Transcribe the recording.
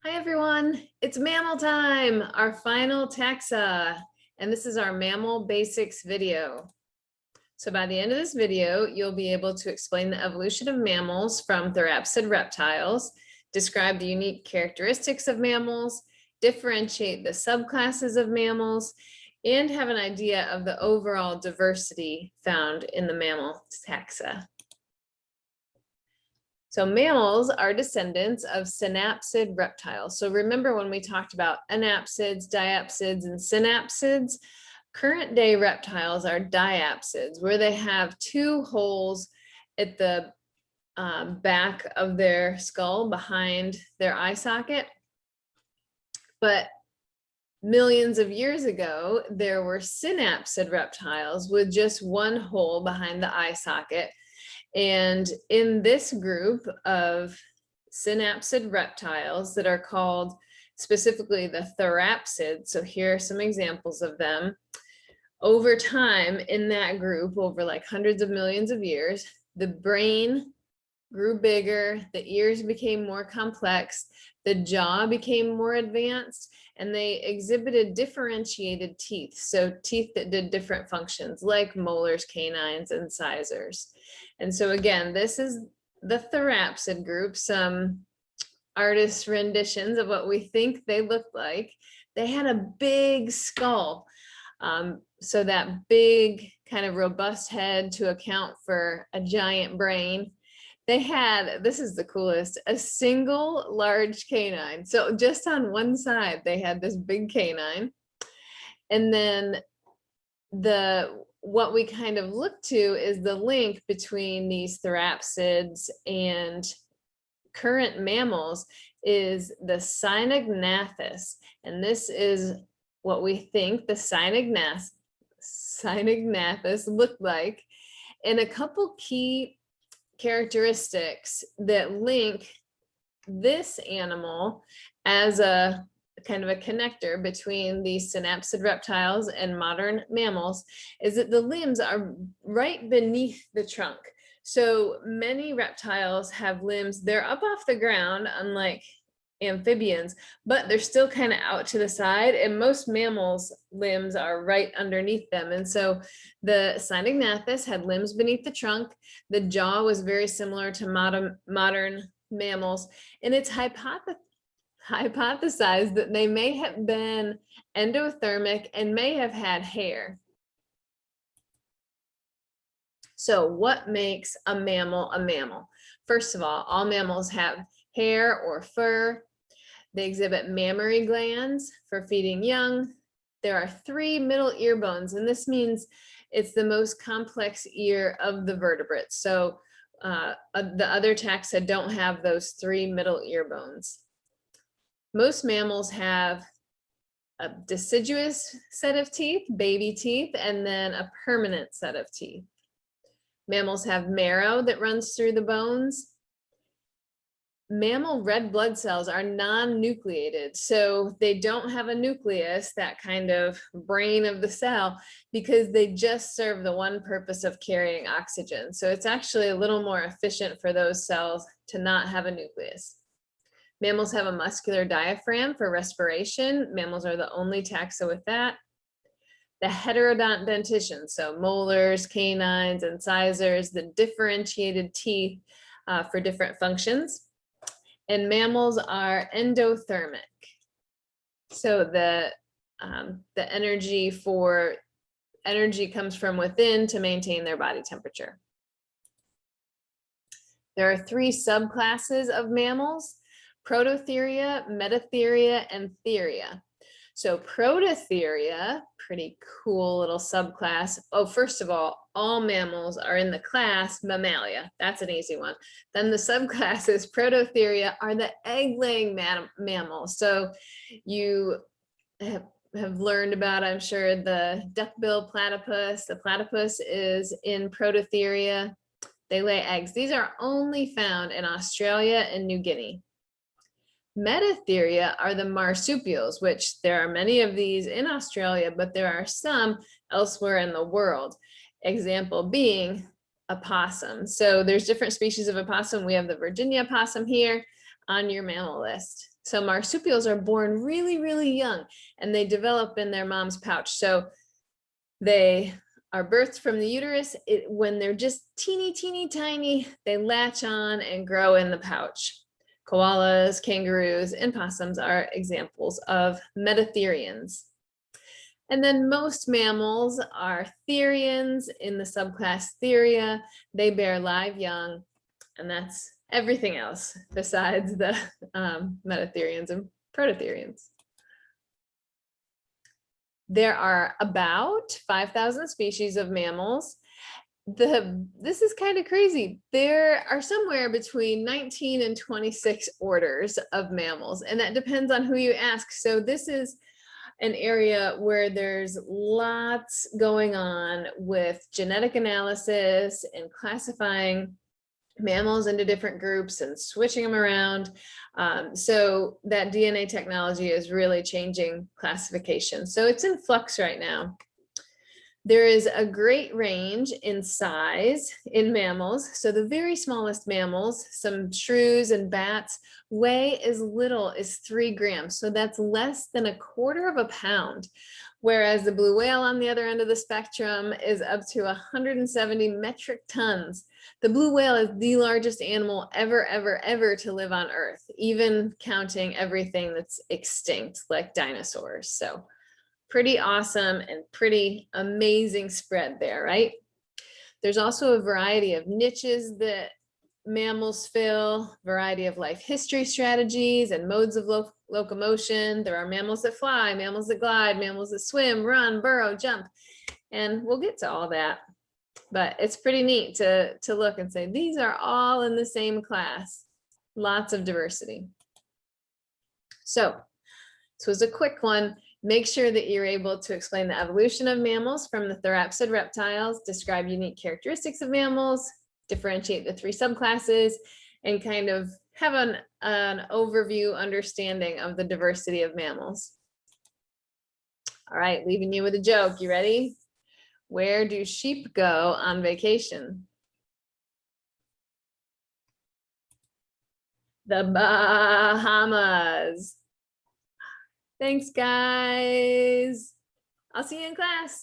Hi everyone, it's mammal time, our final taxa, and this is our Mammal Basics video. So by the end of this video, you'll be able to explain the evolution of mammals from therapsid reptiles, describe the unique characteristics of mammals, differentiate the subclasses of mammals, and have an idea of the overall diversity found in the mammal taxa. So mammals are descendants of synapsid reptiles. So remember when we talked about anapsids, diapsids, and synapsids, current day reptiles are diapsids, where they have two holes at the back of their skull behind their eye socket. But millions of years ago, there were synapsid reptiles with just one hole behind the eye socket. And in this group of synapsid reptiles that are called specifically the therapsids, so here are some examples of them. Over time in that group, over like hundreds of millions of years, the brain grew bigger, the ears became more complex, the jaw became more advanced, and they exhibited differentiated teeth. So teeth that did different functions like molars, canines, and incisors. And so again, this is the therapsid group, some artist renditions of what we think they looked like. They had a big skull. So that big kind of robust head to account for a giant brain. They had, this is the coolest, a single large canine. So just on one side, they had this big canine. And then what we kind of look to is the link between these therapsids and current mammals is the synagnathes. And this is what we think the synagnathes look like. And a couple key characteristics that link this animal as a kind of a connector between these synapsid reptiles and modern mammals is that the limbs are right beneath the trunk. So many reptiles have limbs, they're up off the ground, unlike amphibians, but they're still kind of out to the side, and most mammals' limbs are right underneath them. And so the synagnathes had limbs beneath the trunk. The jaw was very similar to modern mammals, and it's hypothesized that they may have been endothermic and may have had hair. So what makes a mammal a mammal? First of all mammals have hair or fur. They exhibit mammary glands for feeding young. There are 3 middle ear bones, and this means it's the most complex ear of the vertebrates. So the other taxa don't have those 3 middle ear bones. Most mammals have a deciduous set of teeth, baby teeth, and then a permanent set of teeth. Mammals have marrow that runs through the bones. Mammal red blood cells are non-nucleated, so they don't have a nucleus, that kind of brain of the cell, because they just serve the one purpose of carrying oxygen. So it's actually a little more efficient for those cells to not have a nucleus. Mammals have a muscular diaphragm for respiration. Mammals are the only taxa with that. The heterodont dentition, so molars, canines, incisors, the differentiated teeth for different functions. And mammals are endothermic. So the energy comes from within to maintain their body temperature. There are 3 subclasses of mammals: Prototheria, Metatheria, and Theria. So Prototheria, pretty cool little subclass. Oh, first of all mammals are in the class Mammalia. That's an easy one. Then the subclasses Prototheria are the egg-laying mammals. So you have learned about, I'm sure, the duckbill platypus. The platypus is in Prototheria. They lay eggs. These are only found in Australia and New Guinea. Metatheria are the marsupials, which there are many of these in Australia, but there are some elsewhere in the world. Example being opossum. So there's different species of opossum. We have the Virginia opossum here. on your mammal list. So marsupials are born really, really young, and they develop in their mom's pouch. So they are birthed from the uterus. When they're just teeny, teeny, tiny, they latch on and grow in the pouch. Koalas, kangaroos, and possums are examples of metatherians. And then most mammals are therians in the subclass Theria. They bear live young, and that's everything else besides the metatherians and prototherians. There are about 5,000 species of mammals. This is kind of crazy. There are somewhere between 19 and 26 orders of mammals, and that depends on who you ask. So this is an area where there's lots going on with genetic analysis and classifying mammals into different groups and switching them around. So that DNA technology is really changing classification. So it's in flux right now. There is a great range in size in mammals. So the very smallest mammals, some shrews and bats, weigh as little as 3 grams. So that's less than 1/4 of a pound. Whereas the blue whale on the other end of the spectrum is up to 170 metric tons. The blue whale is the largest animal ever to live on Earth, even counting everything that's extinct, like dinosaurs. So pretty awesome and pretty amazing spread there, right? There's also a variety of niches that mammals fill, variety of life history strategies and modes of locomotion. There are mammals that fly, mammals that glide, mammals that swim, run, burrow, jump, and we'll get to all that. But it's pretty neat to look and say, these are all in the same class. Lots of diversity. So this was a quick one. Make sure that you're able to explain the evolution of mammals from the therapsid reptiles, describe unique characteristics of mammals, differentiate the 3 subclasses, and kind of have an overview understanding of the diversity of mammals. All right, leaving you with a joke. You ready? Where do sheep go on vacation? The Bahamas. Thanks, guys. I'll see you in class.